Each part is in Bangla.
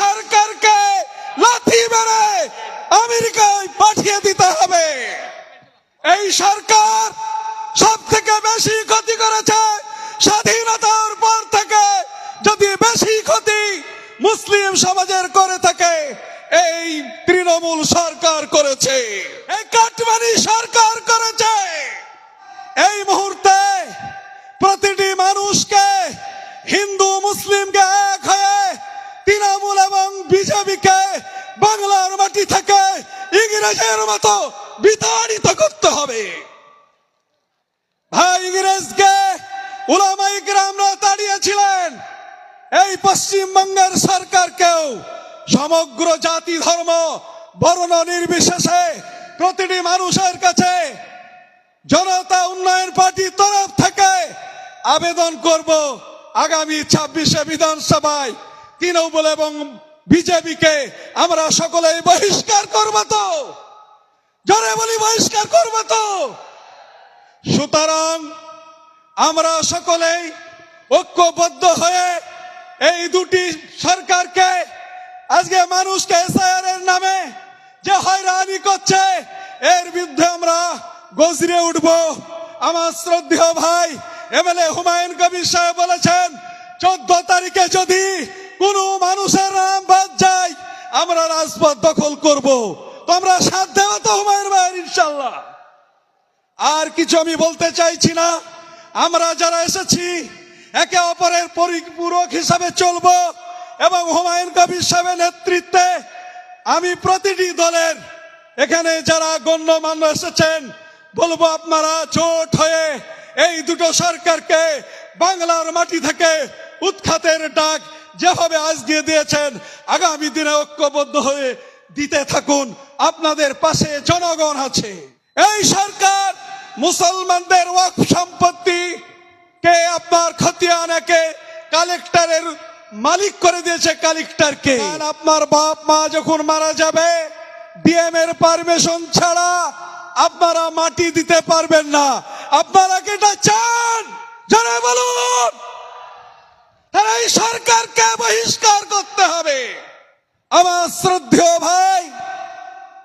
সরকারকে লাথি মেরে আমেরিকায় পাঠিয়ে দিতে হবে। এই সরকার সব থেকে বেশি ক্ষতি করেছে স্বাধীনতার পর থেকে। যদি বেশি ক্ষতি মুসলিম সমাজের করে থাকে এই তৃণমূল সরকার করেছে, এই কাটমানি সরকার করেছে। এই মুহূর্তে প্রতিটি মানুষকে, হিন্দু মুসলিমকে এক হয়ে তৃণমূল এবং বিজেপিকে বাংলার মাটি থেকে ইংরেজের মতো বিতাড়িত করতে হবে। ভাই, ইংরেজকে উলামায়ে কেরামরা তাড়িয়েছিলেন। এই পশ্চিমবঙ্গের সরকারকেও সমগ্র জাতি ধর্ম বর্ণ নির্বিশেষে প্রতিটি মানুষের কাছে জনতা উন্নয়ন পার্টির তরফ থেকে আবেদন করব, আগামী 26শে বিধানসভায় তৃণমূল এবং বিজেপিকে আমরা সকলেই বহিষ্কার করব। তো জোরে বলি, বহিষ্কার করব। তো সুতরাং আমরা সকলেই ঐক্যবদ্ধ হয়ে এই দুটি সরকারকে, আজকে মানুষকে এসআইআর এর নামে যে হয়রানি করছে এর বিরুদ্ধে আমরা গর্জে উঠব। আমার শ্রদ্ধেয় ভাই এমএলএ হুমায়ুন কবির সাহেব বলেছেন 14 তারিখে যদি কোনো মানুষের নাম বাদ যায় আমরা রাজপথ দখল করব। তো আমরা সাথ দেব তো হুমায়ুন ভাই, ইনশাআল্লাহ। আর কিছু আমি বলতে চাইছি না। আমরা যারা এসেছি একে অপরের পরিপূরক হিসাবে চলব এবং হুমায়ুন কবির সাহেবের নেতৃত্বে আমি প্রতিটি দলের এখানে যারা গণ্যমান্য এসেছেন বলবো, আপনারা জোট হয়ে এই দুটো সরকারকে বাংলার মাটি থেকে উৎখাতের ডাক যেভাবে আজ দিয়ে দিয়েছেন আগামী দিনে ঐক্যবদ্ধ হয়ে দিতে থাকুন। আপনাদের পাশে জনগণ আছে। এই সরকার মুসলমানদের ওয়াকফ সম্পত্তি কে আপনার খতিয়ানকে কালেক্টরের মালিক করে দিয়েছে, কালেক্টরকে। আপনার বাপ মা যখন মারা যাবে ডিএম এর পারমিশন ছাড়া আপনারা মাটি দিতে পারবেন না। আপনারা কি এটা চান? যারা বলুন, তারা এই সরকারকে বহিষ্কার করতে হবে। আমার শ্রদ্ধেয় ভাই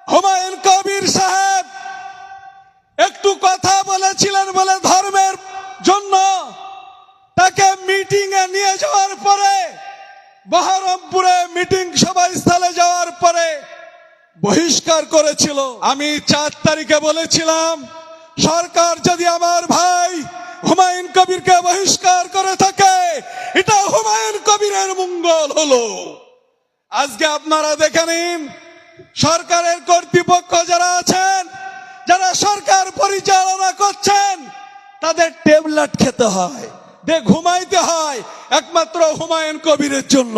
হুমায়ুন কবির সাহেব একটু কথা বলেছিলেন বলে ধর্মের জন্য তাকে মিটিং এ নিয়ে যাওয়ার পরে, বহরমপুরে মিটিং সভাস্থলে যাওয়ার পরে বহিষ্কার করেছিল। আমি 4 তারিখে বলেছিলাম সরকার যদি আমার ভাই হুমায়ুন কবিরকে বহিষ্কার করে থাকে এটা হুমায়ুন কবিরের মঙ্গল হলো। আজকে আপনারা দেখে নিন সরকারের কর্তৃপক্ষ যারা আছেন, যারা সরকার পরিচালনা করছেন, তাদের ট্যাবলেট খেতে হয়, ঘুমাইতে হয় একমাত্র হুমায়ুন কবিরের জন্য।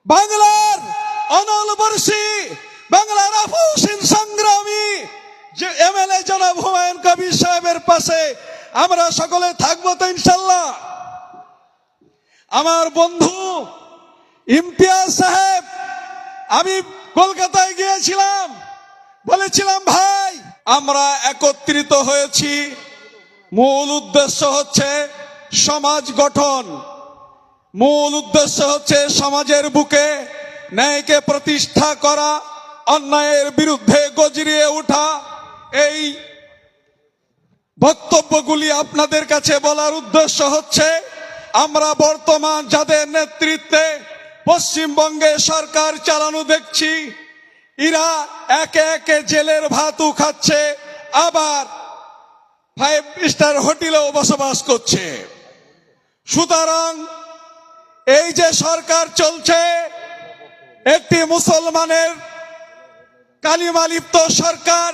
বাংলার অনল বর্ষী, বাংলার আফুসিন সংগ্রামী যে এমএলএ জনাব হুমায়ুন কবির সাহেবের পাশে আমরা সকলে থাকবো তো ইনশাল্লাহ। আমার বন্ধু ইমতিয়াজ সাহেব, আমি কলকাতায় গিয়েছিলাম, বলেছিলাম ভাই আমরা একত্রিত হয়েছি, মূল উদ্দেশ্য হচ্ছে সমাজ গঠন, মূল উদ্দেশ্য হচ্ছে সমাজের বুকে ন্যায়কে প্রতিষ্ঠা করা, অন্যায়ের বিরুদ্ধে গর্জিয়ে ওঠা। এই বক্তব্যগুলি আপনাদের কাছে বলার উদ্দেশ্য হচ্ছে আমরা বর্তমান যাদের নেতৃত্বে পশ্চিমবঙ্গে সরকার চালানো দেখছি, এরা একে একে জেলের ভাতও খাচ্ছে, আবার 5 স্টার হোটেলেও বসবাস করছে। সুতরাং এই যে সরকার চলছে একটি মুসলমানের কালিমা লিপ্ত সরকার,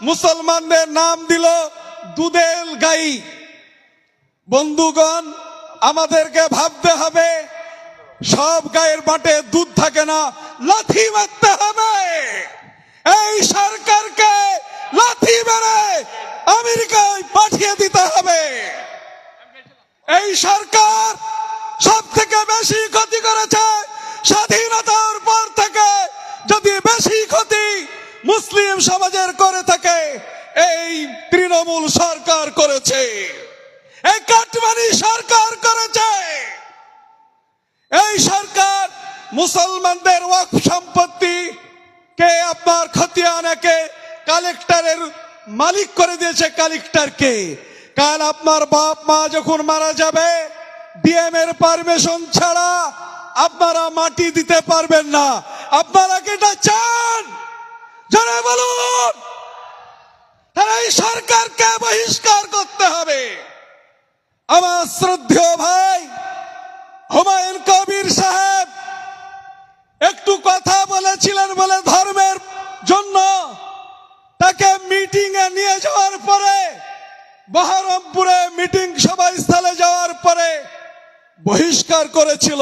মুসলমানদের নাম দিল দুধের গাই। বন্ধুগণ, আমাদেরকে ভাবতে হবে সব গায়ের বাটে দুধ থাকে না, লাথি মারতে হবে। এই সরকারকে লাথি মেরে আমেরিকায় পাঠিয়ে দিতে হবে। এই সরকার সব থেকে বেশি ক্ষতি করেছে স্বাধীনতার পর থেকে। যদি বেশি ক্ষতি মুসলিম সমাজের করে থাকে এই তৃণমূল সরকার করেছে, এই কাটমানি সরকার করেছে। এই সরকার মুসলমানদের ওয়াকফ সম্পত্তি কে আপনার খতিয়ানকে কালেক্টরের মালিক করে দিয়েছে কালেক্টরকে। কাল আপনার বাপ মা যখন মারা যাবে ডিএম এর পারমিশন ছাড়া আপনারা মাটি দিতে পারবেন না। আপনারা কি এটা চান? যারা বলুন, তারা এই সরকারকে বহিষ্কার করতে হবে। আমার শ্রদ্ধেয় ভাই হুমায়ুন কবির সাহেব একটু কথা বলেছিলেন বলে ধর্মের জন্য তাকে মিটিং এ নিয়ে যাওয়ার পরে, বহরমপুরে মিটিং সভাস্থলে যাওয়ার পরে বহিষ্কার করেছিল।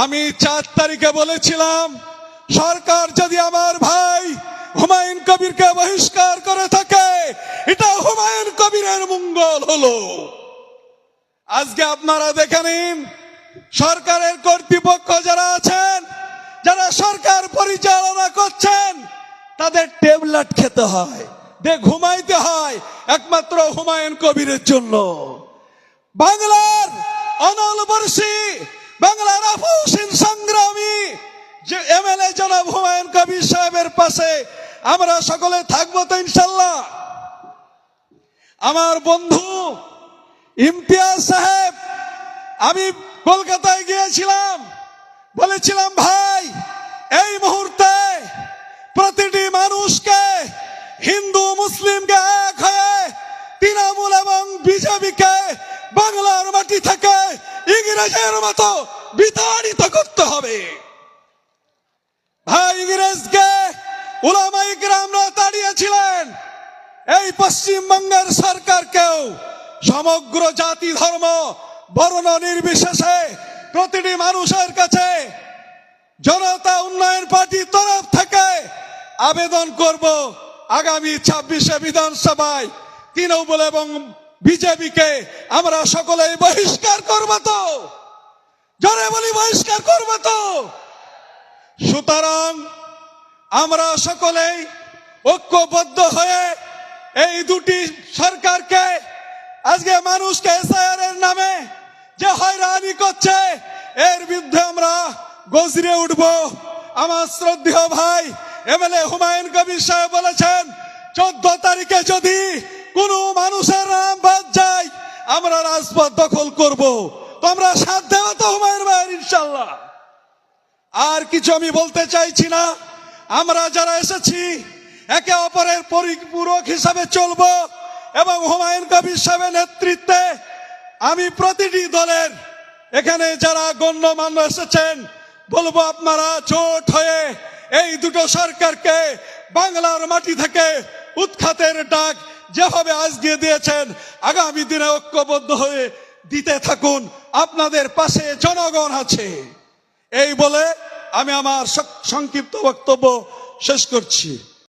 আমি 4 তারিখে বলেছিলাম, সরকার যদি আমার ভাই হুমায়ুন কবিরকে বহিষ্কার করে থাকে, এটা হুমায়ুন কবিরের মঙ্গল হলো। আজকে আপনারা দেখে নিন, সরকারের কর্তৃপক্ষ যারা আছেন, যারা সরকার পরিচালনা করছেন, তাদের ট্যাবলেট খেতে হয়, ঘুমাইতে হয় একমাত্র হুমায়ুন কবিরের জন্য। বাংলার অনল বর্ষী, বাংলার আফুসিন সংগ্রামী যে এমএলএ জনাব হুমায়ুন কবির সাহেবের পাশে আমরা সকলে থাকবো তো ইনশাল্লাহ। আমার বন্ধু ইমতিয়াজ সাহেব, আমি কলকাতায় গিয়েছিলাম, বলেছিলাম ভাই এই মুহূর্তে প্রতিটি মানুষকে, হিন্দু মুসলিমকে এক হয়ে তৃণমূল এবং বিজেপিকে বাংলার মাটি থেকে ইংরেজের মতো বিতাড়িত করতে হবে। ভাই ইংরেজকে উলামায়ে কিরামরা তাড়িয়েছিলেন, এই পশ্চিমবঙ্গের সরকারকেও সমগ্র জাতি ধর্ম বর্ণ নির্বিশেষে প্রতিটি মানুষের কাছে জনতা উন্নয়ন পার্টির তরফ থেকে আবেদন করব, আগামী 26শে বিধানসভায় তৃণমূল এবং বিজেপিকে আমরা সকলেই বহিষ্কার করব তো, জোরে বলি বহিষ্কার করব তো। সুতরাং আমরা সকলেই ঐক্যবদ্ধ হয়ে এই দুটি সরকারকে, আজকে মানুষকে এসআইআর এর নামে যে হয়রানি করছে, এর বিরুদ্ধে আমরা গর্জে উঠব। আমার শ্রদ্ধেয় ভাই এমএলএ হুমায়ুন কবির সাহেব বলেছেন 14 তারিখে যদি কোনো মানুষের নাম বাদ যায় আমরা রাজপথ দখল করব। তো আমরা সাথ দেব তো হুমায়ুন ভাইয়ের ইনশাল্লাহ। আর কিছু আমি বলতে চাইছি না। আমরা যারা এসেছি একে অপরের পরিপূরক হিসাবে চলবো এবং হুমায়ুন কবির সাহেবের নেতৃত্বে আমি প্রতিটি দলের এখানে যারা গণ্যমান্য এসেছেন বলবো, আপনারা জোট হয়ে এই দুটো সরকারকে বাংলার মাটি থেকে উৎখাতের ডাক যেভাবে আজকে দিয়েছেন, আগামী দিনে ঐক্যবদ্ধ হয়ে দিতে থাকুন। আপনাদের পাশে জনগণ আছে। এই বলে আমি আমার সংক্ষিপ্ত বক্তব্য শেষ করছি।